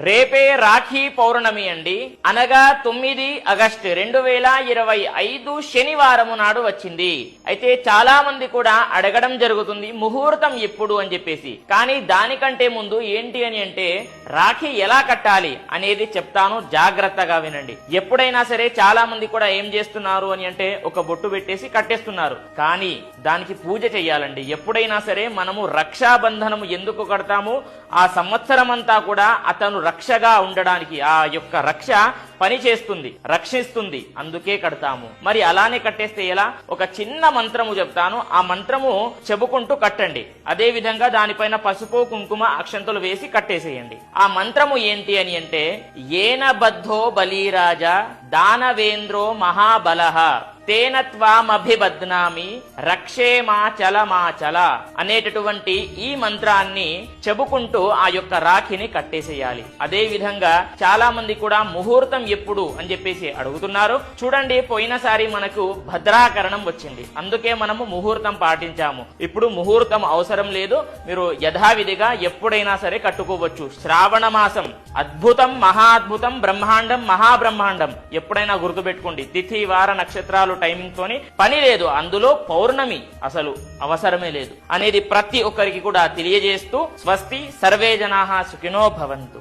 రేపే రాఖీ పౌర్ణమి అండి. అనగా 9 ఆగస్టు 2025 శనివారము నాడు వచ్చింది. అయితే చాలా మంది కూడా అడగడం జరుగుతుంది ముహూర్తం ఎప్పుడు అని చెప్పేసి. కానీ దానికంటే ముందు ఏంటి అని అంటే రాఖీ ఎలా కట్టాలి అనేది చెప్తాను, జాగ్రత్తగా వినండి. ఎప్పుడైనా సరే చాలా మంది కూడా ఏం చేస్తున్నారు అని అంటే ఒక బొట్టు పెట్టేసి కట్టేస్తున్నారు. కానీ దానికి పూజ చేయాలండి. ఎప్పుడైనా సరే మనము రక్షాబంధనము ఎందుకు కడతాము? ఆ సంవత్సరం అంతా కూడా అతను రక్షగా ఉండడానికి, ఆ యొక్క రక్ష పని చేస్తుంది, రక్షిస్తుంది, అందుకే కడతాము. మరి అలానే కట్టేస్తే ఎలా? ఒక చిన్న మంత్రము చెప్తాను, ఆ మంత్రము చెబుకుంటూ కట్టండి. అదే విధంగా దానిపైన పసుపు కుంకుమ అక్షంతలు వేసి కట్టేసేయండి. ఆ మంత్రము ఏంటి అని అంటే ఏన బద్ధో బలీరాజా దానవేంద్రో మహాబలః తేనత్వామభిబధ్నామి రక్షేమాచలమాచల అనేటటువంటి ఈ మంత్రాన్ని చెబుకుంటూ ఆ యొక్క రాఖీని కట్టేసేయాలి. అదే విధంగా చాలా మంది కూడా ముహూర్తం ఎప్పుడు అని చెప్పేసి అడుగుతున్నారు. చూడండి, పోయినసారి మనకు భద్రాకరణం వచ్చింది, అందుకే మనము ముహూర్తం పాటించాము. ఇప్పుడు ముహూర్తం అవసరం లేదు, మీరు యథావిధిగా ఎప్పుడైనా సరే కట్టుకోవచ్చు. శ్రావణ మాసం అద్భుతం, మహాద్భుతం, బ్రహ్మాండం, మహాబ్రహ్మాండం. ఎప్పుడైనా గుర్తుపెట్టుకోండి, తిథి వార నక్షత్రాలు టైమింగ్ తోని పని లేదు, అందులో పౌర్ణమి అసలు అవసరమే లేదు అనేది ప్రతి ఒక్కరికి కూడా తెలియజేస్తూ స్వస్తి, సర్వే జనాః సుఖినో భవంతు.